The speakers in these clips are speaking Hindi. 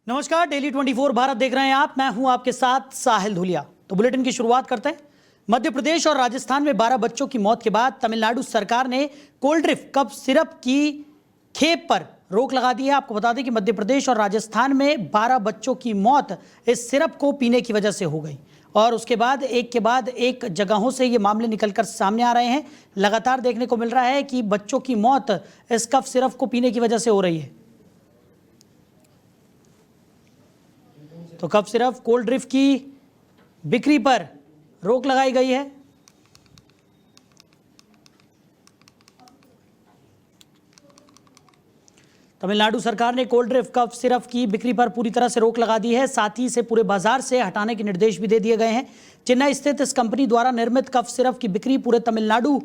नमस्कार, डेली 24 भारत देख रहे हैं आप। मैं हूं आपके साथ साहिल धुलिया। तो बुलेटिन की शुरुआत करते हैं। मध्य प्रदेश और राजस्थान में 12 बच्चों की मौत के बाद तमिलनाडु सरकार ने कोल्ड ड्रिंक कफ सिरप की खेप पर रोक लगा दी है। आपको बता दें कि मध्य प्रदेश और राजस्थान में 12 बच्चों की मौत इस सिरप को पीने की वजह से हो गई और उसके बाद एक जगहों से ये मामले निकलकर सामने आ रहे हैं। लगातार देखने को मिल रहा है कि बच्चों की मौत इस कफ सिरप को पीने की वजह से हो रही है। तो कफ सिरप कोल्ड ड्रिंक की बिक्री पर रोक लगाई गई है। तमिलनाडु सरकार ने कोल्ड ड्रिंक कफ सिरप की बिक्री पर पूरी तरह से रोक लगा दी है। साथ ही इसे पूरे बाजार से हटाने के निर्देश भी दे दिए गए हैं। चेन्नई स्थित इस कंपनी द्वारा निर्मित कफ सिरप की बिक्री पूरे तमिलनाडु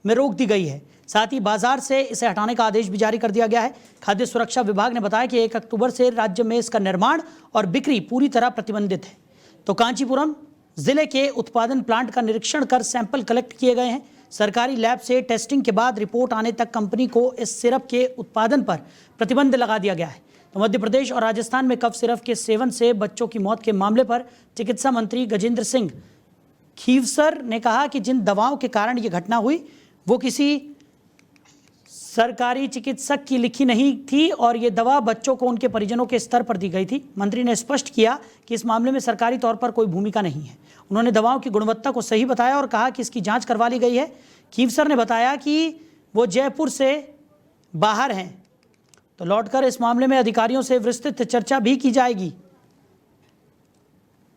में रोक दी गई है। साथ ही बाजार से इसे हटाने का आदेश भी जारी कर दिया गया है। खाद्य सुरक्षा विभाग ने बताया कि 1 अक्टूबर से राज्य में इसका निर्माण और बिक्री पूरी तरह प्रतिबंधित है। तो कांचीपुरम जिले के उत्पादन प्लांट का निरीक्षण कर सैंपल कलेक्ट किए गए हैं। सरकारी लैब से टेस्टिंग के बाद रिपोर्ट आने तक कंपनी को इस सिरप के उत्पादन पर प्रतिबंध लगा दिया गया है। तो मध्य प्रदेश और राजस्थान में कफ सिरप के सेवन से बच्चों की मौत के मामले पर चिकित्सा मंत्री गजेंद्र सिंह खीवसर ने कहा कि जिन दवाओं के कारण ये घटना हुई वो किसी सरकारी चिकित्सक की लिखी नहीं थी और ये दवा बच्चों को उनके परिजनों के स्तर पर दी गई थी। मंत्री ने स्पष्ट किया कि इस मामले में सरकारी तौर पर कोई भूमिका नहीं है। उन्होंने दवाओं की गुणवत्ता को सही बताया और कहा कि इसकी जांच करवा ली गई है। खीवसर ने बताया कि वो जयपुर से बाहर हैं, तो लौटकर इस मामले में अधिकारियों से विस्तृत चर्चा भी की जाएगी।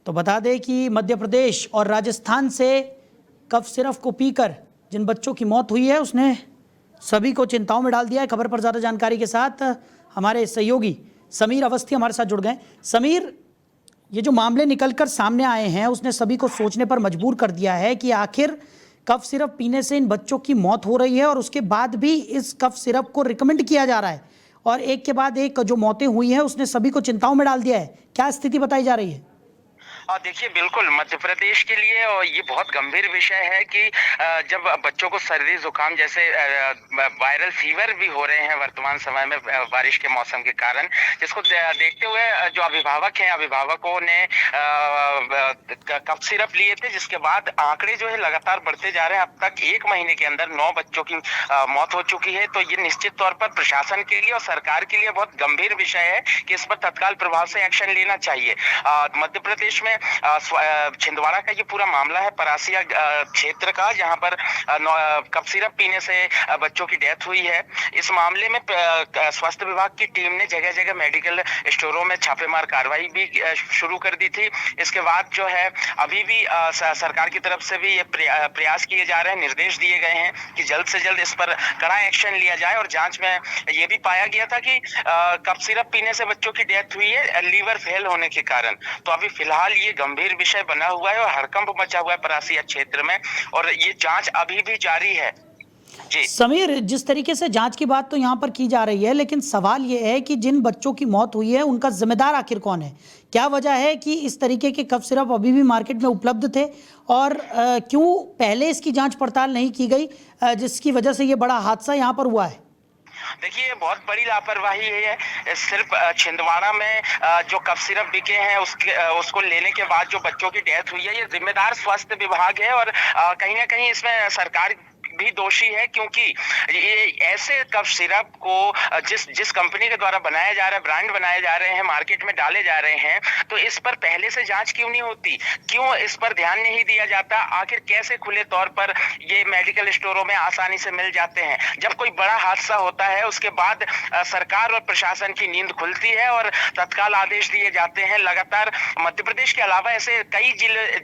तो बता दें कि मध्य प्रदेश और राजस्थान से कफ सिरप को पीकर जिन बच्चों की मौत हुई है उसने सभी को चिंताओं में डाल दिया है। खबर पर ज़्यादा जानकारी के साथ हमारे सहयोगी समीर अवस्थी हमारे साथ जुड़ गए। समीर, ये जो मामले निकलकर सामने आए हैं उसने सभी को सोचने पर मजबूर कर दिया है कि आखिर कफ सिरप पीने से इन बच्चों की मौत हो रही है और उसके बाद भी इस कफ सिरप को रिकमेंड किया जा रहा है और एक के बाद एक जो मौतें हुई हैं उसने सभी को चिंताओं में डाल दिया है। क्या स्थिति बताई जा रही है? देखिए, बिल्कुल मध्य प्रदेश के लिए और ये बहुत गंभीर विषय है कि जब बच्चों को सर्दी जुकाम जैसे वायरल फीवर भी हो रहे हैं वर्तमान समय में बारिश के मौसम के कारण, जिसको देखते हुए जो अभिभावक हैं, अभिभावकों ने कफ सिरप लिए थे, जिसके बाद आंकड़े जो है लगातार बढ़ते जा रहे हैं। अब तक 1 महीने के अंदर 9 बच्चों की मौत हो चुकी है। तो ये निश्चित तौर पर प्रशासन के लिए और सरकार के लिए बहुत गंभीर विषय है कि इस पर तत्काल प्रभाव से एक्शन लेना चाहिए। मध्य प्रदेश में छिंदवाड़ा का ये पूरा मामला है, परासिया क्षेत्र का, जहां पर कफ सिरप पीने से बच्चों की डेथ हुई है। इस मामले में स्वास्थ्य विभाग की टीम ने जगह जगह मेडिकल स्टोरों में छापेमार कार्रवाई भी शुरू कर दी थी। इसके बाद जो है अभी भी सरकार की तरफ से भी ये प्रयास किए जा रहे हैं, निर्देश दिए गए हैं कि जल्द से जल्द इस पर कड़ा एक्शन लिया जाए। और जांच में ये भी पाया गया था कि कफ सिरप पीने से बच्चों की डेथ हुई है लीवर फेल होने के कारण। तो अभी फिलहाल ये गंभीर विषय बना हुआ है और हड़कंप मचा हुआ है परासिया क्षेत्र में और ये जांच अभी भी जारी है। जी समीर, जिस तरीके से जांच की बात तो यहाँ पर की जा रही है, लेकिन सवाल ये है कि जिन बच्चों की मौत हुई है उनका जिम्मेदार आखिर कौन है? क्या वजह है कि इस तरीके के कफ सिरप अभी भी मार्केट में उपलब्ध थे और क्यों पहले इसकी जांच पड़ताल नहीं की गई, जिसकी वजह से ये बड़ा हादसा यहाँ पर हुआ है? देखिए, बहुत बड़ी लापरवाही है। सिर्फ छिंदवाड़ा में जो कफ सिरप बिके हैं उसको लेने के बाद जो बच्चों की डेथ हुई है, ये जिम्मेदार स्वास्थ्य विभाग है और कहीं ना कहीं इसमें सरकार भी दोषी है, क्योंकि ये ऐसे कफ सिरप को जिस कंपनी के द्वारा बनाया जा रहा है, ब्रांड बनाए जा रहे हैं, मार्केट में डाले जा रहे हैं, तो इस पर पहले से जांच क्यों नहीं होती? क्यों इस पर ध्यान नहीं दिया जाता? आखिर कैसे खुले तौर पर ये मेडिकल स्टोरों में आसानी से मिल जाते हैं? जब कोई बड़ा हादसा होता है उसके बाद सरकार और प्रशासन की नींद खुलती है और तत्काल आदेश दिए जाते हैं। लगातार मध्य प्रदेश के अलावा ऐसे कई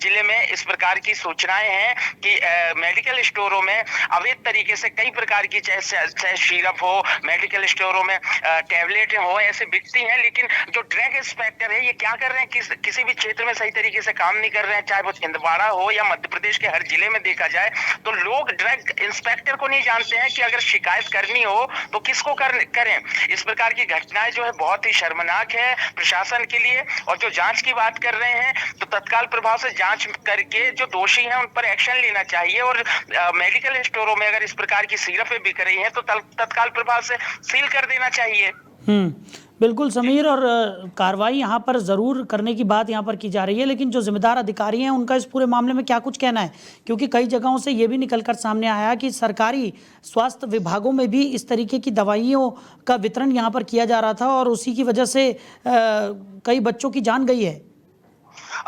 जिले में इस प्रकार की सूचनाएं हैं कि मेडिकल स्टोरों में अवैध तरीके से कई प्रकार की चाहे सिरप हो, मेडिकल स्टोरों में टैबलेट हो, ऐसे बिकती हैं। लेकिन जो ड्रग इंस्पेक्टर है ये क्या कर रहे हैं? किसी भी क्षेत्र में सही तरीके से काम नहीं कर रहे हैं, चाहे वो छिंदवाड़ा हो या मध्य प्रदेश के हर जिले में देखा जाए तो लोग ड्रग इंस्पेक्टर को नहीं जानते हैं कि अगर शिकायत करनी हो तो किसको करें। इस प्रकार की घटनाएं जो है बहुत ही शर्मनाक है प्रशासन के लिए। और जो जांच की बात कर रहे हैं तो तत्काल प्रभाव से जांच करके जो दोषी हैं उन पर एक्शन लेना चाहिए और मेडिकल स्टोरों में अगर इस प्रकार की सिरपें बिक रही हैं तो तत्काल प्रभाव से सील कर देना चाहिए। बिल्कुल समीर, और कार्रवाई यहाँ पर ज़रूर करने की बात यहाँ पर की जा रही है, लेकिन जो जिम्मेदार अधिकारी हैं उनका इस पूरे मामले में क्या कुछ कहना है? क्योंकि कई जगहों से ये भी निकलकर सामने आया कि सरकारी स्वास्थ्य विभागों में भी इस तरीके की दवाइयों का वितरण यहाँ पर किया जा रहा था और उसी की वजह से कई बच्चों की जान गई है।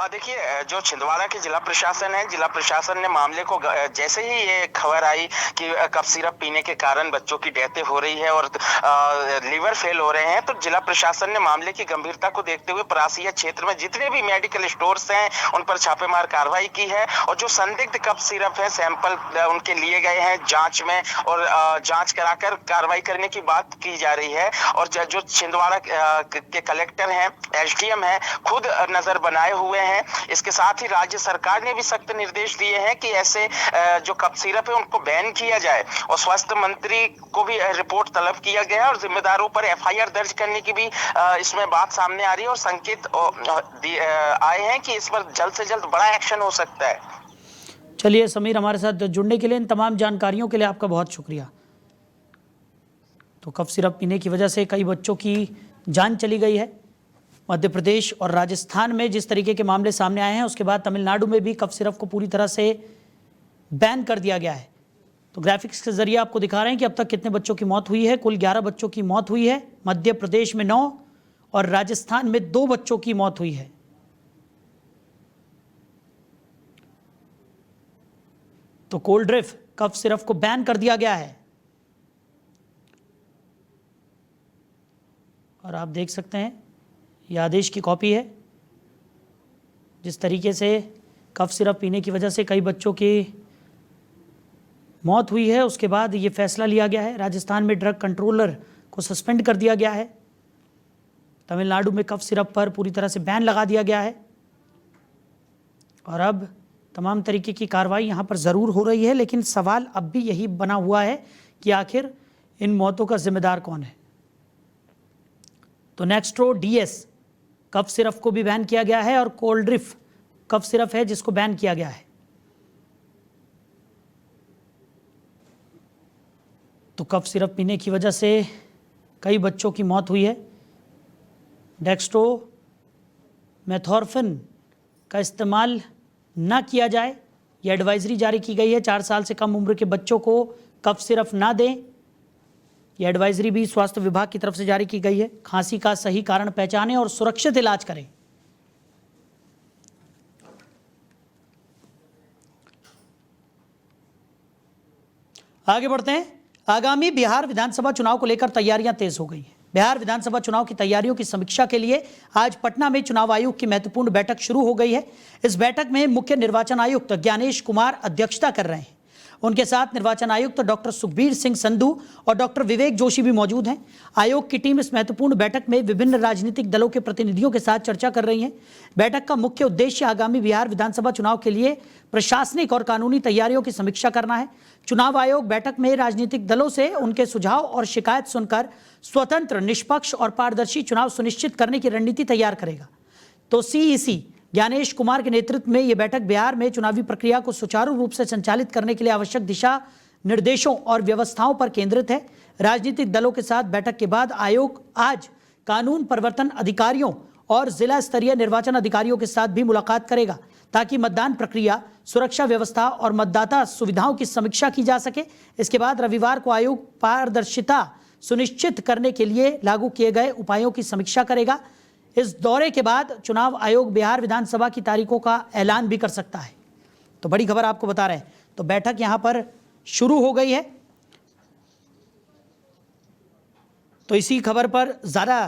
देखिए, जो छिंदवाड़ा के जिला प्रशासन है, जिला प्रशासन ने मामले को जैसे ही ये खबर आई कि कफ सिरप पीने के कारण बच्चों की डेथ हो रही है और लीवर फेल हो रहे हैं, तो जिला प्रशासन ने मामले की गंभीरता को देखते हुए परासिया क्षेत्र में जितने भी मेडिकल स्टोर्स हैं उन पर छापेमार कार्रवाई की है और जो संदिग्ध कफ सिरप है सैंपल उनके लिए गए हैं जांच में और जांच कराकर कार्रवाई करने की बात की जा रही है। और जो छिंदवाड़ा के कलेक्टर हैं, एसडीएम हैं, खुद नजर बनाए हुए हैं। इसके साथ ही राज्य सरकार ने भी सख्त निर्देश दिए हैं कि ऐसे जो कफ सिरप है उनको बैन किया जाए और स्वास्थ्य मंत्री को भी रिपोर्ट तलब किया गया और जिम्मेदारों पर एफआईआर दर्ज करने की भी इसमें बात सामने आ रही है और संकेत आए हैं कि इस पर जल्द से जल्द बड़ा एक्शन हो सकता है। चलिए समीर, हमारे साथ जुड़ने के लिए, इन तमाम जानकारियों के लिए आपका बहुत शुक्रिया। तो कफ सिरप पीने की वजह से कई बच्चों की जान चली गई है। मध्य प्रदेश और राजस्थान में जिस तरीके के मामले सामने आए हैं, उसके बाद तमिलनाडु में भी कफ सिरप को पूरी तरह से बैन कर दिया गया है। तो ग्राफिक्स के जरिए आपको दिखा रहे हैं कि अब तक कितने बच्चों की मौत हुई है। कुल 11 बच्चों की मौत हुई है। मध्य प्रदेश में 9 और राजस्थान में 2 बच्चों की मौत हुई है। तो कोल्ड ड्रिफ्ट कफ सिरप को बैन कर दिया गया है और आप देख सकते हैं यह आदेश की कॉपी है। जिस तरीके से कफ सिरप पीने की वजह से कई बच्चों की मौत हुई है, उसके बाद ये फैसला लिया गया है। राजस्थान में ड्रग कंट्रोलर को सस्पेंड कर दिया गया है। तमिलनाडु में कफ सिरप पर पूरी तरह से बैन लगा दिया गया है और अब तमाम तरीके की कार्रवाई यहाँ पर ज़रूर हो रही है, लेकिन सवाल अब भी यही बना हुआ है कि आखिर इन मौतों का जिम्मेदार कौन है। तो नेक्स्ट्रो डीएस कफ सिरप को भी बैन किया गया है और कोल्ड ड्रिफ्ट कफ सिरप है जिसको बैन किया गया है। तो कफ सिरप पीने की वजह से कई बच्चों की मौत हुई है। डेक्स्ट्रो मेथॉर्फिन का इस्तेमाल ना किया जाए, यह एडवाइजरी जारी की गई है। 4 साल से कम उम्र के बच्चों को कफ सिरप ना दें, यह एडवाइजरी भी स्वास्थ्य विभाग की तरफ से जारी की गई है। खांसी का सही कारण पहचानें और सुरक्षित इलाज करें। आगे बढ़ते हैं। आगामी बिहार विधानसभा चुनाव को लेकर तैयारियां तेज हो गई हैं। बिहार विधानसभा चुनाव की तैयारियों की समीक्षा के लिए आज पटना में चुनाव आयोग की महत्वपूर्ण बैठक शुरू हो गई है। इस बैठक में मुख्य निर्वाचन आयुक्त ज्ञानेश कुमार अध्यक्षता कर रहे हैं। उनके साथ निर्वाचन आयुक्त डॉक्टर सुखबीर सिंह संधू और डॉक्टर विवेक जोशी भी मौजूद हैं। आयोग की टीम इस महत्वपूर्ण बैठक में विभिन्न राजनीतिक दलों के प्रतिनिधियों के साथ चर्चा कर रही है। बैठक का मुख्य उद्देश्य आगामी बिहार विधानसभा चुनाव के लिए प्रशासनिक और कानूनी तैयारियों की समीक्षा करना है। चुनाव आयोग बैठक में राजनीतिक दलों से उनके सुझाव और शिकायत सुनकर स्वतंत्र, निष्पक्ष और पारदर्शी चुनाव सुनिश्चित करने की रणनीति तैयार करेगा। तो सीईसी ज्ञानेश कुमार के नेतृत्व में यह बैठक बिहार में चुनावी प्रक्रिया को सुचारू रूप से संचालित करने के लिए आवश्यक दिशा निर्देशों और व्यवस्थाओं पर केंद्रित है। राजनीतिक दलों के साथ बैठक के बाद आयोग आज कानून प्रवर्तन अधिकारियों और जिला स्तरीय निर्वाचन अधिकारियों के साथ भी मुलाकात करेगा ताकि मतदान प्रक्रिया, सुरक्षा व्यवस्था और मतदाता सुविधाओं की समीक्षा की जा सके। इसके बाद रविवार को आयोग पारदर्शिता सुनिश्चित करने के लिए लागू किए गए उपायों की समीक्षा करेगा। इस दौरे के बाद चुनाव आयोग बिहार विधानसभा की तारीखों का ऐलान भी कर सकता है। तो बड़ी खबर आपको बता रहे हैं। तो बैठक यहां पर शुरू हो गई है। तो इसी खबर पर ज्यादा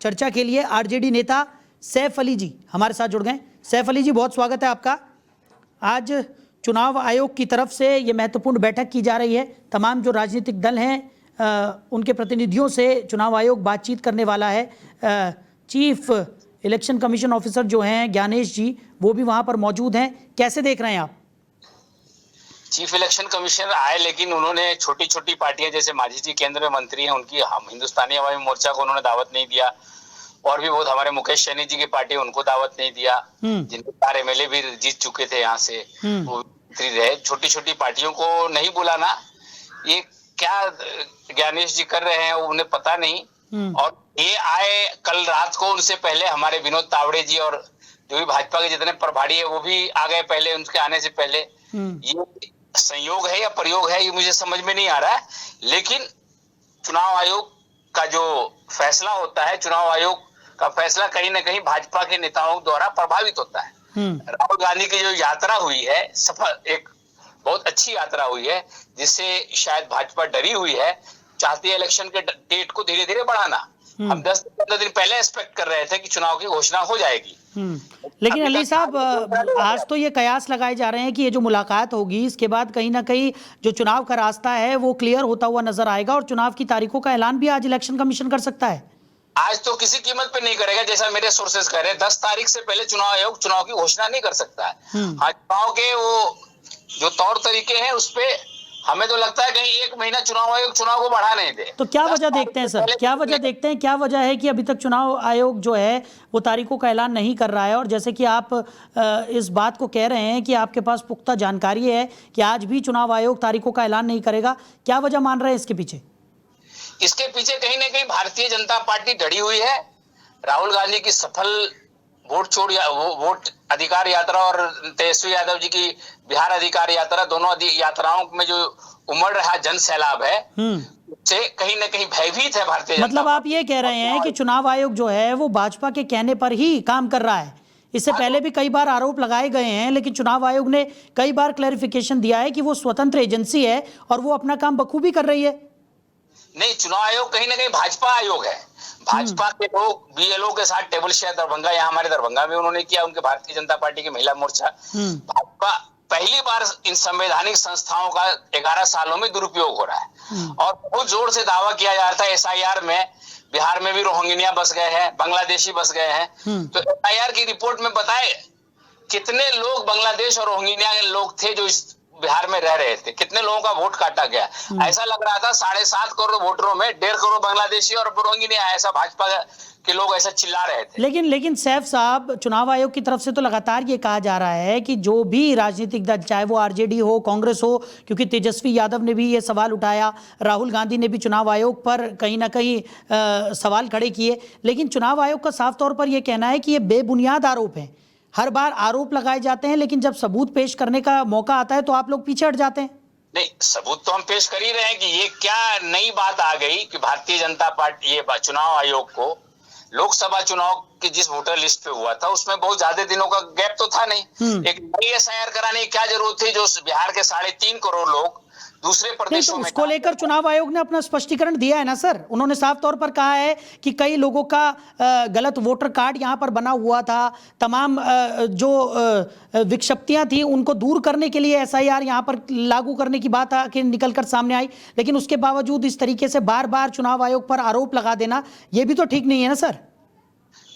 चर्चा के लिए आरजेडी नेता सैफ अली जी हमारे साथ जुड़ गए। सैफ अली जी, बहुत स्वागत है आपका। आज चुनाव आयोग की तरफ से ये महत्वपूर्ण बैठक की जा रही है। तमाम जो राजनीतिक दल हैं उनके प्रतिनिधियों से चुनाव आयोग बातचीत करने वाला है। चीफ इलेक्शन कमीशन ऑफिसर जो हैं ज्ञानेश जी, वो भी वहां पर मौजूद हैं। कैसे देख रहे हैं आप? चीफ इलेक्शन कमिश्नर आए, लेकिन उन्होंने छोटी छोटी पार्टियां जैसे मांझी जी केंद्र में मंत्री हैं, उनकी हिंदुस्तानी अवामी मोर्चा को उन्होंने दावत नहीं दिया और भी बहुत हमारे मुकेश सैनी जी की पार्टी उनको दावत नहीं दिया, जिनके 4 एमएलए भी जीत चुके थे यहाँ से, वो मंत्री रहे। छोटी छोटी पार्टियों को नहीं बुलाना, ये क्या ज्ञानेश जी कर रहे हैं उन्हें पता नहीं। और ये आए कल रात को, उनसे पहले हमारे विनोद तावड़े जी और जो भी भाजपा के जितने प्रभारी है वो भी आ गए पहले, उनके आने से पहले। ये संयोग है या प्रयोग है ये मुझे समझ में नहीं आ रहा है, लेकिन चुनाव आयोग का जो फैसला होता है, चुनाव आयोग का फैसला कहीं ना कहीं भाजपा के नेताओं द्वारा प्रभावित होता है। राहुल गांधी की जो यात्रा हुई है सफल, एक बहुत अच्छी यात्रा हुई है, जिससे शायद भाजपा डरी हुई है, चाहती है इलेक्शन के डेट को धीरे धीरे बढ़ाना। हम 10-15 दिन पहले एक्सपेक्ट कर रहे थे कि चुनाव की घोषणा हो जाएगी। लेकिन अली साहब, आज तो ये कयास लगाए जा रहे हैं कि ये जो मुलाकात होगी इसके बाद कहीं ना कहीं जो चुनाव का रास्ता है वो क्लियर होता हुआ नजर आएगा और चुनाव की तारीखों का ऐलान भी आज इलेक्शन कमीशन कर सकता है। आज तो किसी कीमत पे नहीं करेगा, जैसा मेरे सोर्सेज कह रहे हैं। 10 तारीख से पहले चुनाव आयोग चुनाव की घोषणा नहीं कर सकता है। हाँ, चुनाव के वो जो तौर तरीके हैं उस पे हमें तो लगता है कहीं 1 महीना चुनाव आयोग चुनाव को बढ़ा नहीं दे। तो क्या वजह देखते हैं सर, क्या वजह देखते हैं, क्या वजह है कि अभी तक चुनाव आयोग जो है वो तारीखों का ऐलान नहीं कर रहा है? और जैसे कि आप इस बात को कह रहे हैं कि आपके पास पुख्ता जानकारी है कि आज भी चुनाव आयोग तारीखों का ऐलान नहीं करेगा, क्या वजह मान रहे हैं इसके पीछे? इसके पीछे कहीं ना कहीं भारतीय जनता पार्टी डरी हुई है। राहुल गांधी की सफल वोट अधिकार यात्रा और तेजस्वी यादव जी की बिहार अधिकार यात्रा, दोनों यात्राओं में जो उमड़ रहा जन सैलाब है से कहीं ना कहीं भयभीत है भारतीय जनता। मतलब आप ये कह रहे हैं कि चुनाव आयोग जो है वो भाजपा के कहने पर ही काम कर रहा है? इससे पहले भी कई बार आरोप लगाए गए हैं, लेकिन चुनाव आयोग ने कई बार क्लैरिफिकेशन दिया है कि वो स्वतंत्र एजेंसी है और वो अपना काम बखूबी कर रही है। नहीं, चुनाव आयोग कहीं ना कहीं भाजपा आयोग है। भाजपा के लोग BLO के साथ टेबल शेयर दरभंगा, यहाँ हमारे दरभंगा में उन्होंने किया, उनके भारतीय जनता पार्टी की महिला मोर्चा। भाजपा पहली बार इन संवैधानिक संस्थाओं का 11 सालों में दुरुपयोग हो रहा है और बहुत जोर से दावा किया जा रहा था SIR में बिहार में भी रोहिंग्या बस गए हैं, बांग्लादेशी बस गए हैं। तो SIR की रिपोर्ट में बताए कितने लोग बांग्लादेश और रोहिंग्या के लोग थे जो इस बिहार में रह रहे थे, कितने लोगों का वोट काटा गया। ऐसा लग रहा था 7.5 करोड़ वोटरों में 1.5 करोड़ बांग्लादेशी और रोहिंग्या, ऐसा भाजपा के लोग ऐसा चिल्ला रहे थे। लेकिन सैफ साहब, चुनाव आयोग की तरफ से तो लगातार ये कहा जा रहा है कि जो भी राजनीतिक दल, चाहे वो RJD हो, कांग्रेस हो, क्योंकि तेजस्वी यादव ने भी ये सवाल उठाया, राहुल गांधी ने भी चुनाव आयोग पर कहीं ना कहीं सवाल खड़े किए, लेकिन चुनाव आयोग का साफ तौर पर यह कहना है कि ये बेबुनियाद आरोप है। हर बार आरोप लगाए जाते हैं, लेकिन जब सबूत पेश करने का मौका आता है तो आप लोग पीछे हट जाते हैं। नहीं, सबूत तो हम पेश कर ही रहे हैं कि ये क्या नई बात आ गई कि भारतीय जनता पार्टी ये चुनाव आयोग को लोकसभा चुनाव की जिस वोटर लिस्ट पे हुआ था उसमें बहुत ज्यादा दिनों का गैप तो था नहीं। एक नई SIR कराने की क्या जरूरत थी जो बिहार के 3.5 करोड़ लोग दूसरे प्रदेशों में। उसको लेकर चुनाव आयोग ने अपना स्पष्टीकरण दिया है ना सर। उन्होंने साफ तौर पर कहा है कि कई लोगों का गलत वोटर कार्ड यहाँ पर बना हुआ था, तमाम जो विक्षिप्तियां थी उनको दूर करने के लिए SIR यहाँ पर लागू करने की बात आके निकलकर सामने आई, लेकिन उसके बावजूद इस तरीके से बार बार चुनाव आयोग पर आरोप लगा देना ये भी तो ठीक नहीं है ना सर।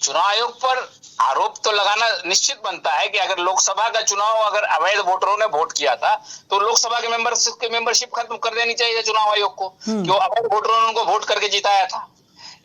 चुनाव आयोग पर आरोप तो लगाना निश्चित बनता है कि अगर लोकसभा का चुनाव अगर अवैध वोटरों ने वोट किया था तो लोकसभा के मेंबरशिप खत्म कर देनी चाहिए चुनाव आयोग को, कि वो अवैध वोटरों ने उनको वोट करके जिताया था।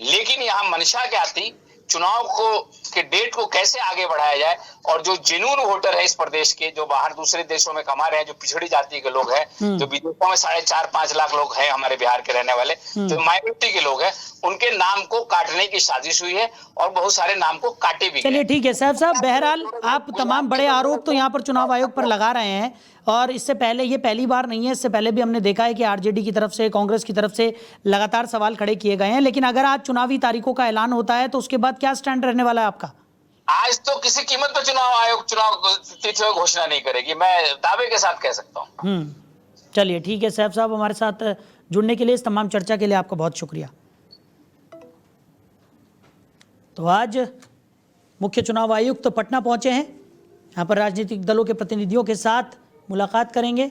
लेकिन यहाँ मंशा क्या थी, चुनाव को के डेट को कैसे आगे बढ़ाया जाए और जो जेन्युइन वोटर है इस प्रदेश के, जो बाहर दूसरे देशों में कमा रहे हैं, जो पिछड़ी जाति के लोग हैं, जो विदेशों में 4.5-5 लाख लोग हैं हमारे बिहार के रहने वाले, जो माइनॉरिटी के लोग हैं, उनके नाम को काटने की साजिश हुई है और बहुत सारे नाम को काटे भी। चलिए ठीक है साहब, बहरहाल आप तमाम बड़े आरोप तो यहाँ पर चुनाव आयोग पर लगा रहे हैं और इससे पहले, ये पहली बार नहीं है, इससे पहले भी हमने देखा है कि RJD की तरफ से, कांग्रेस की तरफ से लगातार सवाल खड़े किए गए हैं। लेकिन अगर आज चुनावी तारीखों का ऐलान होता है तो उसके बाद क्या स्टैंड रहने वाला है आपका? आज तो किसी कीमत पर चुनाव आयोग चुनाव तिथि घोषणा नहीं करेगी, मैं दावे के साथ कह सकता हूँ। चलिए ठीक है सैफ साहब, हमारे साथ जुड़ने के लिए, इस तमाम चर्चा के लिए आपका बहुत शुक्रिया। तो आज मुख्य चुनाव आयुक्त तो पटना पहुंचे हैं, यहाँ पर राजनीतिक दलों के प्रतिनिधियों के साथ मुलाकात करेंगे,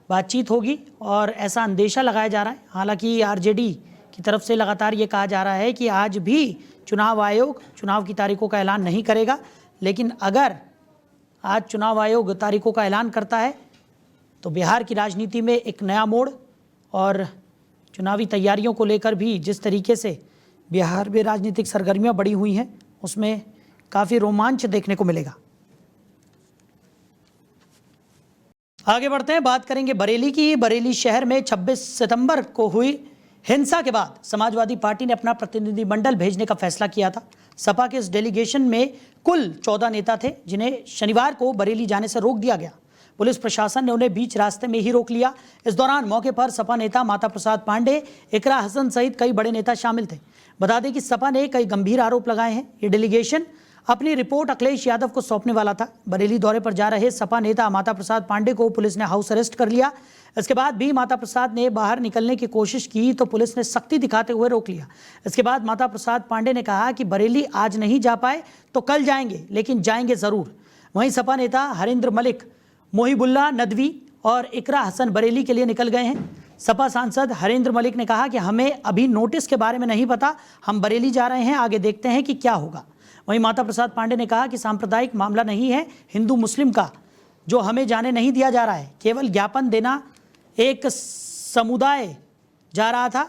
बातचीत होगी और ऐसा अंदेशा लगाया जा रहा है, हालांकि RJD की तरफ से लगातार ये कहा जा रहा है कि आज भी चुनाव आयोग चुनाव की तारीखों का ऐलान नहीं करेगा, लेकिन अगर आज चुनाव आयोग तारीखों का ऐलान करता है तो बिहार की राजनीति में एक नया मोड़ और चुनावी तैयारियों को लेकर भी जिस तरीके से बिहार में राजनीतिक सरगर्मियां बढ़ी हुई हैं उसमें काफ़ी रोमांच देखने को मिलेगा। आगे बढ़ते हैं, बात करेंगे बरेली की। बरेली शहर में 26 सितंबर को हुई हिंसा के बाद समाजवादी पार्टी ने अपना प्रतिनिधिमंडल भेजने का फैसला किया था। सपा के इस डेलीगेशन में कुल 14 नेता थे, जिन्हें शनिवार को बरेली जाने से रोक दिया गया। पुलिस प्रशासन ने उन्हें बीच रास्ते में ही रोक लिया। इस दौरान मौके पर सपा नेता माता प्रसाद पांडे, इकरा हसन सहित कई बड़े नेता शामिल थे। बता दें कि सपा ने कई गंभीर आरोप लगाए हैं। ये डेलीगेशन अपनी रिपोर्ट अखिलेश यादव को सौंपने वाला था। बरेली दौरे पर जा रहे सपा नेता माता प्रसाद पांडे को पुलिस ने हाउस अरेस्ट कर लिया। इसके बाद भी माता प्रसाद ने बाहर निकलने की कोशिश की तो पुलिस ने सख्ती दिखाते हुए रोक लिया। इसके बाद माता प्रसाद पांडे ने कहा कि बरेली आज नहीं जा पाए तो कल जाएंगे, लेकिन जाएंगे जरूर। वहीं सपा नेता हरिंद्र मलिक, मोहिबुल्ला नदवी और इकरा हसन बरेली के लिए निकल गए हैं। सपा सांसद हरिंद्र मलिक ने कहा कि हमें अभी नोटिस के बारे में नहीं पता, हम बरेली जा रहे हैं, आगे देखते हैं कि क्या होगा। वहीं माता प्रसाद पांडे ने कहा कि सांप्रदायिक मामला नहीं है हिंदू मुस्लिम का, जो हमें जाने नहीं दिया जा रहा है। केवल ज्ञापन देना, एक समुदाय जा रहा था,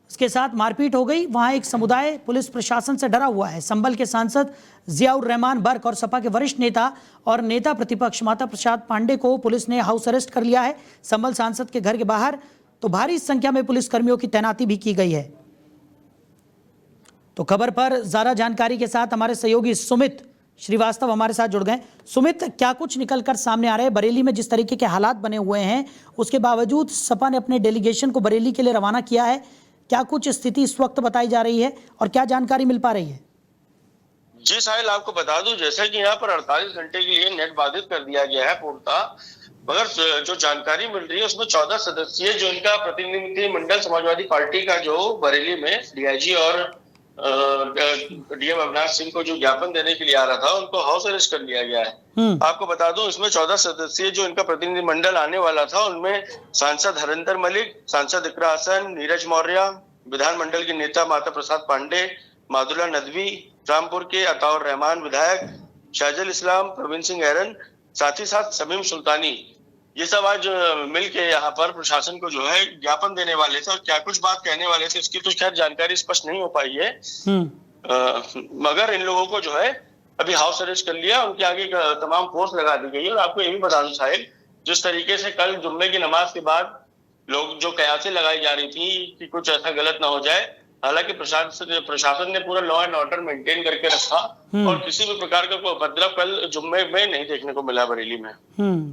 उसके साथ मारपीट हो गई। वहां एक समुदाय पुलिस प्रशासन से डरा हुआ है। संभल के सांसद जियाउर रहमान बर्क और सपा के वरिष्ठ नेता और नेता प्रतिपक्ष माता प्रसाद पांडे को पुलिस ने हाउस अरेस्ट कर लिया है। संभल सांसद के घर के बाहर तो भारी संख्या में पुलिसकर्मियों की तैनाती भी की गई है। तो खबर पर ज्यादा जानकारी के साथ हमारे सहयोगी सुमित श्रीवास्तव हमारे साथ जुड़ गए। सुमित, क्या कुछ निकलकर सामने आ रहे हैं? बरेली में जिस तरीके के हालात बने हुए हैं, उसके बावजूद सपा ने अपने डेलीगेशन को बरेली के लिए रवाना किया है। क्या कुछ स्थिति इस वक्त बताई जा रही है और क्या जानकारी मिल पा रही है? जी साहिल, आपको बता दूं, जैसे कि यहाँ पर 48 घंटे के लिए नेट बाधित कर दिया गया है पूर्णतः, मगर जो जानकारी मिल रही है उसमें 14 सदस्यीय जो इनका प्रतिनिधिमंडल समाजवादी पार्टी का जो बरेली में डीआईजी और डीएम अविनाश सिंह को जो ज्ञापन देने के लिए आ रहा था, उनको हाउस अरेस्ट कर लिया गया है। आपको बता दूं, इसमें 14 सदस्यीय जो इनका प्रतिनिधिमंडल आने वाला था, उनमें सांसद हरिंदर मलिक, सांसद इकरा हसन, नीरज मौर्य, विधानमंडल के नेता माता प्रसाद पांडे, मादुला नदवी, रामपुर के अताउर रहमान विधायक, शाहजल इस्लाम, प्रवीण सिंह एरन, साथ ही साथ शमीम सुल्तानी, ये सब आज मिलके यहाँ पर प्रशासन को जो है ज्ञापन देने वाले थे। और क्या कुछ बात कहने वाले थे इसकी तो खैर जानकारी स्पष्ट नहीं हो पाई है, मगर इन लोगों को जो है अभी हाउस अरेस्ट कर लिया। उनके आगे तमाम फोर्स लगा दी गई है। और आपको ये भी बता दूं साहिल, जिस तरीके से कल जुम्मे की नमाज के बाद लोग जो कयासें लगाई जा रही थी कि कुछ ऐसा गलत ना हो जाए, हालांकि प्रशासन ने पूरा लॉ एंड ऑर्डर मेंटेन करके रखा और किसी भी प्रकार का कोई उपद्रव कल जुम्मे में नहीं देखने को मिला बरेली में।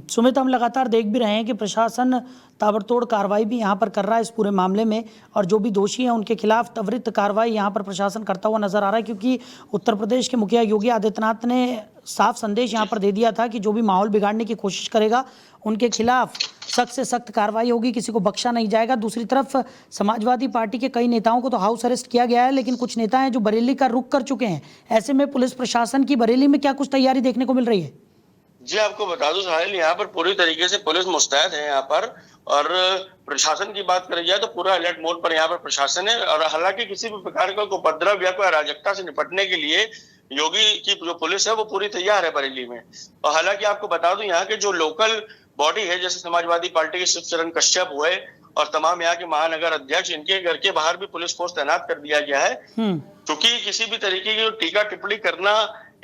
सुमित, हम लगातार देख भी रहे हैं कि प्रशासन ताबड़तोड़ कार्रवाई भी यहाँ पर कर रहा है इस पूरे मामले में, और जो भी दोषी हैं उनके खिलाफ त्वरित कार्रवाई यहाँ पर प्रशासन करता हुआ नजर आ रहा है। क्योंकि उत्तर प्रदेश के मुखिया योगी आदित्यनाथ ने साफ संदेश यहाँ पर दे दिया था कि जो भी माहौल बिगाड़ने की कोशिश करेगा उनके खिलाफ सख्त से सख्त कार्रवाई होगी, किसी को बख्शा नहीं जाएगा। दूसरी तरफ समाजवादी पार्टी के कई नेताओं को तो हाउस अरेस्ट किया गया है, लेकिन कुछ नेता हैं जो बरेली का रुख कर चुके हैं। ऐसे में पुलिस प्रशासन की बरेली में क्या कुछ तैयारी देखने को मिल रही है? जी आपको बता दूं साहिल, यहाँ पर पूरी तरीके से पुलिस मुस्तैद है यहाँ पर। और प्रशासन की बात करी जाए तो पूरा अलर्ट मोड पर यहाँ पर प्रशासन है। और हालांकि किसी भी प्रकार का उपद्रव या कोई अराजकता से निपटने के लिए योगी की जो पुलिस है वो पूरी तैयार है बरेली में। और हालांकि आपको बता दूं, यहाँ के जो लोकल बॉडी है, जैसे समाजवादी पार्टी के शिवचरण कश्यप हुए और तमाम यहाँ के महानगर अध्यक्ष, इनके घर के बाहर भी पुलिस फोर्स तैनात कर दिया गया है। क्योंकि किसी भी तरीके की टीका टिप्पणी करना,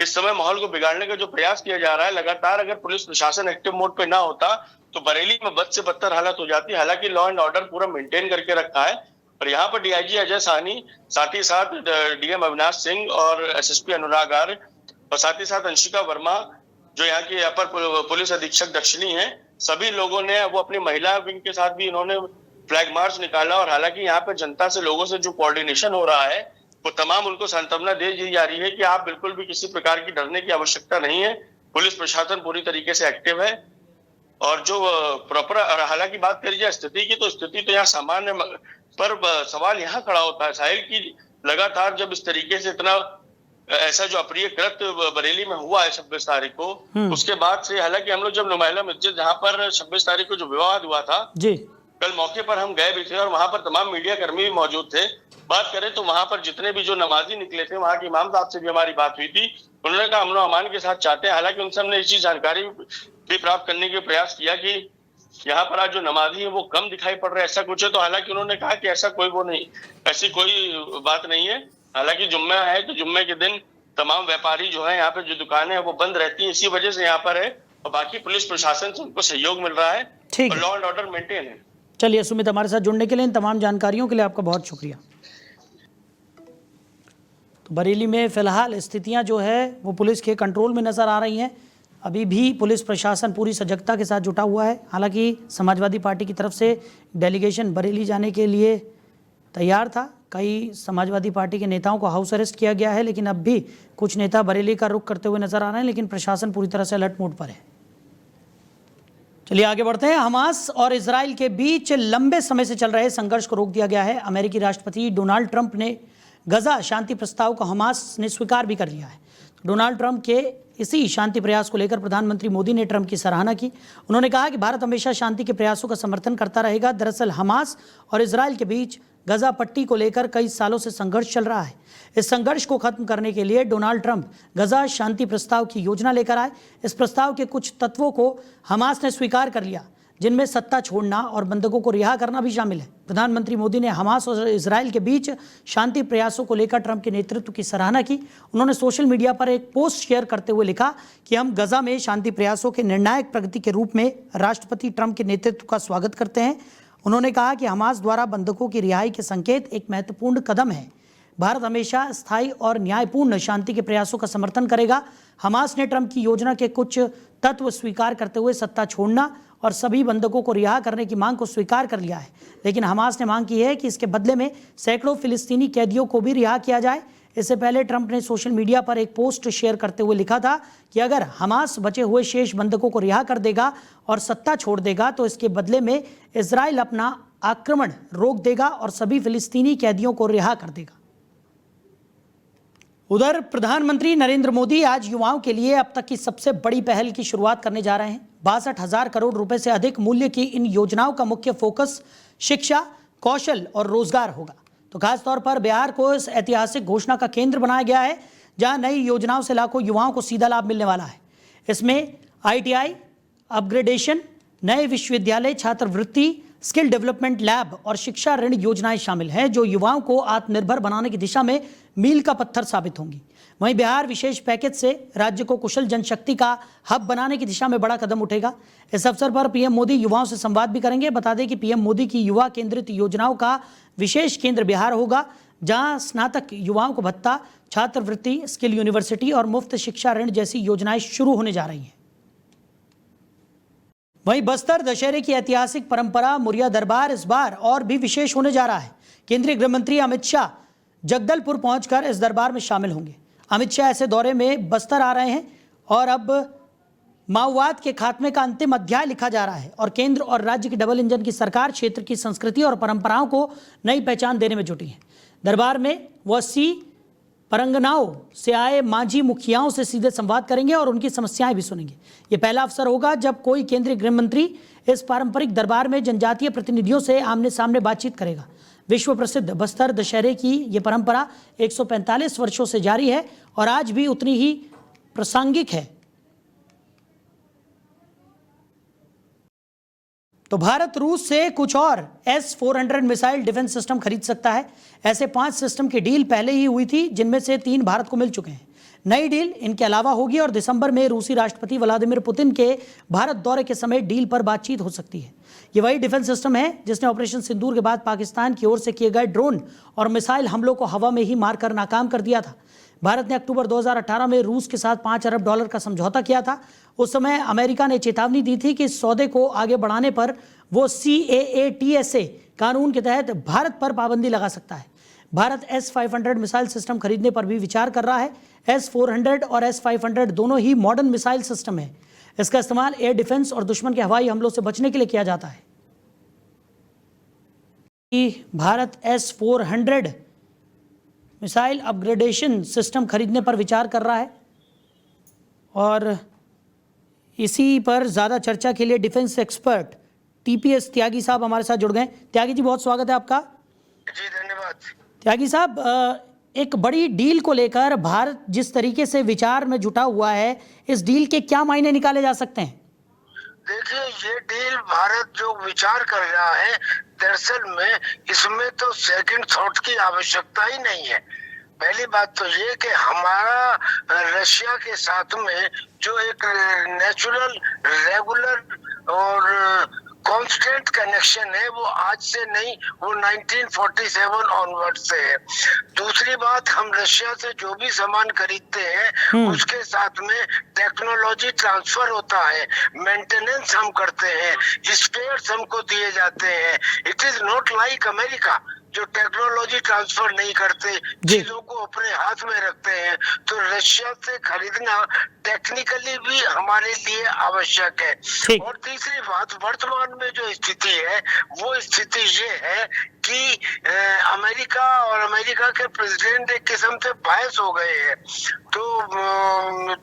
इस समय माहौल को बिगाड़ने का जो प्रयास किया जा रहा है लगातार, अगर पुलिस प्रशासन एक्टिव मोड पे ना होता तो बरेली में बद से बदतर हालत हो जाती। हालांकि लॉ एंड ऑर्डर पूरा मेंटेन करके रखा है। और यहाँ पर डीआईजी अजय साहनी, साथ ही साथ डीएम अविनाश सिंह और एसएसपी अनुराग आर्य और साथ ही साथ अंशिका वर्मा जो यहाँ के अपर पुलिस अधीक्षक दक्षिणी है, सभी लोगों ने वो अपनी महिला विंग के साथ भी इन्होंने फ्लैग मार्च निकाला। और हालांकि यहाँ पे जनता से, लोगों से जो कोऑर्डिनेशन हो रहा है वो तमाम उनको सांत्वना दे दी जा रही है कि आप बिल्कुल भी किसी प्रकार की डरने की आवश्यकता नहीं है। पुलिस प्रशासन पूरी तरीके से एक्टिव है। और जो प्रॉपर, हालांकि बात करी जाए स्थिति की, तो स्थिति तो यहाँ सामान्य, पर सवाल यहाँ खड़ा होता है साहिल की लगातार जब इस तरीके से इतना ऐसा जो अप्रिय कृत्य बरेली में हुआ है 26 तारीख को, उसके बाद से, हालांकि हम लोग जब नुमाइला मस्जिद जहाँ पर 26 तारीख को जो विवाद हुआ था जी, कल मौके पर हम गए भी थे और वहां पर तमाम मीडिया कर्मी भी मौजूद थे। बात करें तो वहां पर जितने भी जो नमाजी निकले थे, वहां के इमाम साहब से भी हमारी बात हुई थी। उन्होंने कहा अमन अमान के साथ चाहते हैं। हालांकि उनसे हमने इस चीज जानकारी भी प्राप्त करने के प्रयास किया कि यहाँ पर आज जो नमाजी है वो कम दिखाई पड़ रहे हैं, ऐसा कुछ है। तो हालांकि उन्होंने कहा कि ऐसा कोई वो नहीं, ऐसी कोई बात नहीं है। हालांकि जुम्मा है तो जुम्मे के दिन तमाम व्यापारी जो है यहाँ पे जो दुकानें हैं वो बंद रहती है, इसी वजह से यहाँ पर है। और बाकी पुलिस प्रशासन से उनको सहयोग मिल रहा है और लॉ एंड ऑर्डर मेंटेन है। चलिए सुमित, हमारे साथ जुड़ने के लिए, इन तमाम जानकारियों के लिए आपका बहुत शुक्रिया। तो बरेली में फिलहाल स्थितियां जो है वो पुलिस के कंट्रोल में नज़र आ रही हैं। अभी भी पुलिस प्रशासन पूरी सजगता के साथ जुटा हुआ है। हालांकि समाजवादी पार्टी की तरफ से डेलीगेशन बरेली जाने के लिए तैयार था। कई समाजवादी पार्टी के नेताओं को हाउस अरेस्ट किया गया है, लेकिन अब भी कुछ नेता बरेली का रुख करते हुए नजर आ रहे हैं, लेकिन प्रशासन पूरी तरह से अलर्ट मोड पर है। चलिए आगे बढ़ते हैं। हमास और इजराइल के बीच लंबे समय से चल रहे संघर्ष को रोक दिया गया है। अमेरिकी राष्ट्रपति डोनाल्ड ट्रंप ने गजा शांति प्रस्ताव को हमास ने स्वीकार भी कर लिया है। डोनाल्ड ट्रंप के इसी शांति प्रयास को लेकर प्रधानमंत्री मोदी ने ट्रंप की सराहना की। उन्होंने कहा कि भारत हमेशा शांति के प्रयासों का समर्थन करता रहेगा। दरअसल हमास और इजराइल के बीच गजा पट्टी को लेकर कई सालों से संघर्ष चल रहा है। इस संघर्ष को खत्म करने के लिए डोनाल्ड ट्रंप गजा शांति प्रस्ताव की योजना लेकर आए। इस प्रस्ताव के कुछ तत्वों को हमास ने स्वीकार कर लिया, जिनमें सत्ता छोड़ना और बंधकों को रिहा करना भी शामिल है। प्रधानमंत्री मोदी ने हमास और इजराइल के बीच शांति प्रयासों को लेकर ट्रंप के नेतृत्व की सराहना की। उन्होंने सोशल मीडिया पर एक पोस्ट शेयर करते हुए लिखा कि हम गजा में शांति प्रयासों के निर्णायक प्रगति के रूप में राष्ट्रपति ट्रंप के नेतृत्व का स्वागत करते हैं। उन्होंने कहा कि हमास द्वारा बंधकों की रिहाई के संकेत एक महत्वपूर्ण कदम है। भारत हमेशा स्थायी और न्यायपूर्ण शांति के प्रयासों का समर्थन करेगा। हमास ने ट्रंप की योजना के कुछ तत्व स्वीकार करते हुए सत्ता छोड़ना और सभी बंधकों को रिहा करने की मांग को स्वीकार कर लिया है, लेकिन हमास ने मांग की है कि इसके बदले में सैकड़ों फिलिस्तीनी कैदियों को भी रिहा किया जाए। इससे पहले ट्रंप ने सोशल मीडिया पर एक पोस्ट शेयर करते हुए लिखा था कि अगर हमास बचे हुए शेष बंधकों को रिहा कर देगा और सत्ता छोड़ देगा तो इसके बदले में इजराइल अपना आक्रमण रोक देगा और सभी फिलिस्तीनी कैदियों को रिहा कर देगा। उधर प्रधानमंत्री नरेंद्र मोदी आज युवाओं के लिए अब तक की सबसे बड़ी पहल की शुरुआत करने जा रहे हैं। 62,000 करोड़ रुपए से अधिक मूल्य की इन योजनाओं का मुख्य फोकस शिक्षा, कौशल और रोजगार होगा। तो खासतौर पर बिहार को इस ऐतिहासिक घोषणा का केंद्र बनाया गया है, जहां नई योजनाओं से लाखों युवाओं को सीधा लाभ मिलने वाला है। इसमें ITI, अपग्रेडेशन, नए विश्वविद्यालय, छात्रवृत्ति, स्किल डेवलपमेंट लैब और शिक्षा ऋण योजनाएं शामिल हैं, जो युवाओं को आत्मनिर्भर बनाने की दिशा में मील का पत्थर साबित होंगी। वहीं बिहार विशेष पैकेज से राज्य को कुशल जनशक्ति का हब बनाने की दिशा में बड़ा कदम उठेगा। इस अवसर पर पीएम मोदी युवाओं से संवाद भी करेंगे। बता दें कि पीएम मोदी की युवा केंद्रित योजनाओं का विशेष केंद्र बिहार होगा, जहां स्नातक युवाओं को भत्ता, छात्रवृत्ति, स्किल यूनिवर्सिटी और मुफ्त शिक्षा ऋण जैसी योजनाएं शुरू होने जा रही हैं। वहीं बस्तर दशहरे की ऐतिहासिक परंपरा मुरिया दरबार इस बार और भी विशेष होने जा रहा है। केंद्रीय गृह मंत्री अमित शाह जगदलपुर पहुंचकर इस दरबार में शामिल होंगे। अमित शाह ऐसे दौरे में बस्तर आ रहे हैं और अब माओवाद के खात्मे का अंतिम अध्याय लिखा जा रहा है और केंद्र और राज्य की डबल इंजन की सरकार क्षेत्र की संस्कृति और परंपराओं को नई पहचान देने में जुटी है। दरबार में वो 80 परंगनाओं से आए मांझी मुखियाओं से सीधे संवाद करेंगे और उनकी समस्याएं भी सुनेंगे। ये पहला अवसर होगा जब कोई केंद्रीय गृह मंत्री इस पारंपरिक दरबार में जनजातीय प्रतिनिधियों से आमने सामने बातचीत करेगा। विश्व प्रसिद्ध बस्तर दशहरे की ये परंपरा 145 वर्षों से जारी है और आज भी उतनी ही प्रासंगिक है। तो भारत रूस से कुछ और S-400 मिसाइल डिफेंस सिस्टम खरीद सकता है। ऐसे 5 सिस्टम की डील पहले ही हुई थी, जिनमें से 3 भारत को मिल चुके हैं। नई डील इनके अलावा होगी और दिसंबर में रूसी राष्ट्रपति व्लादिमीर पुतिन के भारत दौरे के समय डील पर बातचीत हो सकती है। ये वही डिफेंस सिस्टम है जिसने ऑपरेशन सिंदूर के बाद पाकिस्तान की ओर से किए गए ड्रोन और मिसाइल हमलों को हवा में ही मारकर नाकाम कर दिया था। भारत ने अक्टूबर 2018 में रूस के साथ $5 अरब का समझौता किया था। उस समय अमेरिका ने चेतावनी दी थी कि इस सौदे को आगे बढ़ाने पर वो CAATSA कानून के तहत भारत पर पाबंदी लगा सकता है। भारत S-500 मिसाइल सिस्टम खरीदने पर भी विचार कर रहा है। S-400 और S-500 दोनों ही मॉडर्न मिसाइल सिस्टम है। इसका इस्तेमाल एयर डिफेंस और दुश्मन के हवाई हमलों से बचने के लिए किया जाता है। Bharat S-400 missile upgradation system खरीदने पर विचार कर रहा है और इसी पर ज़्यादा चर्चा के लिए डिफेंस एक्सपर्ट TPS त्यागी साहब हमारे साथ जुड़ गए। त्यागी जी, बहुत स्वागत है आपका। जी धन्यवाद। त्यागी साहब, एक बड़ी डील को लेकर भारत जिस तरीके से विचार में जुटा हुआ है, इस डील के क्या मायने निकाले जा सकते हैं? देखिए, ये डील भारत जो विचार कर रहा है, दरअसल में इसमें तो सेकंड थॉट की आवश्यकता ही नहीं है। पहली बात तो ये कि हमारा रशिया के साथ में जो एक नेचुरल, रेगुलर और कांस्टेंट कनेक्शन है, वो आज से नहीं, वो 1947 ऑनवर्ड से है। दूसरी बात, हम रशिया से जो भी सामान खरीदते हैं उसके साथ में टेक्नोलॉजी ट्रांसफर होता है, मेंटेनेंस हम करते हैं, स्पेयर्स हमको दिए जाते हैं। It is not like America जो टेक्नोलॉजी ट्रांसफर नहीं करते, चीजों को अपने हाथ में रखते हैं। तो रशिया से खरीदना टेक्निकली भी हमारे लिए आवश्यक है। और तीसरी बात, वर्तमान में जो स्थिति है वो स्थिति ये है कि अमेरिका और अमेरिका के प्रेसिडेंट एक किस्म से बायस हो गए हैं।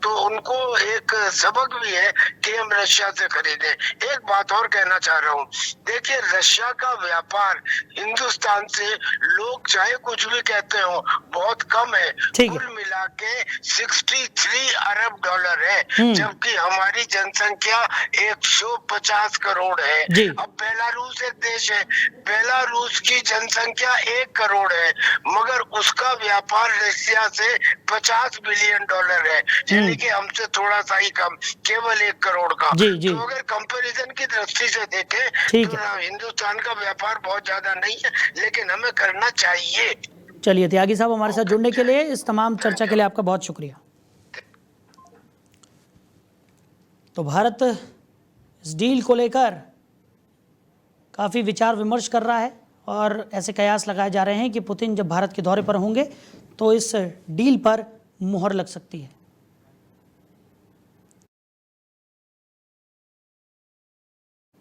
तो उनको एक सबक भी है कि हम रशिया से खरीदें। एक बात और कहना चाह रहा हूँ, देखिए रशिया का व्यापार हिंदुस्तान से लोग चाहे कुछ भी कहते हो बहुत कम है, कुल मिला के 63 अरब डॉलर है, जबकि हमारी जनसंख्या 150 करोड़ है। अब बेलारूस एक देश है, बेलारूस की जनसंख्या 1 करोड़ है, मगर उसका व्यापार रशिया से 50 बिलियन डॉलर है, यानी कि हमसे थोड़ा सा ही कम, केवल 1 करोड़ का। तो अगर कंपैरिजन की दृष्टि से देखें तो हिंदुस्तान का व्यापार बहुत ज्यादा नहीं है, लेकिन हमें करना चाहिए। चलिए त्यागी साहब, हमारे साथ जुड़ने के लिए, इस तमाम चर्चा के लिए आपका बहुत शुक्रिया। तो भारत इस डील को लेकर काफ़ी विचार विमर्श कर रहा है और ऐसे कयास लगाए जा रहे हैं कि पुतिन जब भारत के दौरे पर होंगे तो इस डील पर मुहर लग सकती है।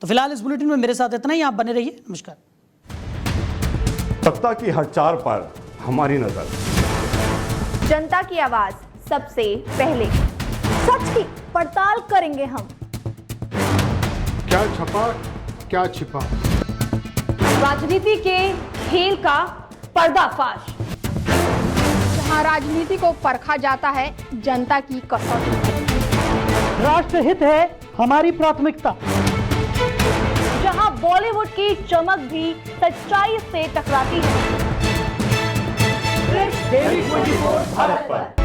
तो फिलहाल इस बुलेटिन में मेरे साथ इतना ही, आप बने रहिए। नमस्कार। सत्ता की हर चाल पर हमारी नजर, जनता की आवाज सबसे पहले, सच की पड़ताल करेंगे हम। क्या छपा क्या छिपा, राजनीति के खेल का पर्दाफाश, जहां राजनीति को परखा जाता है जनता की कसौटी। राष्ट्रहित है हमारी प्राथमिकता, जहां बॉलीवुड की चमक भी सच्चाई से टकराती है। भारत पर।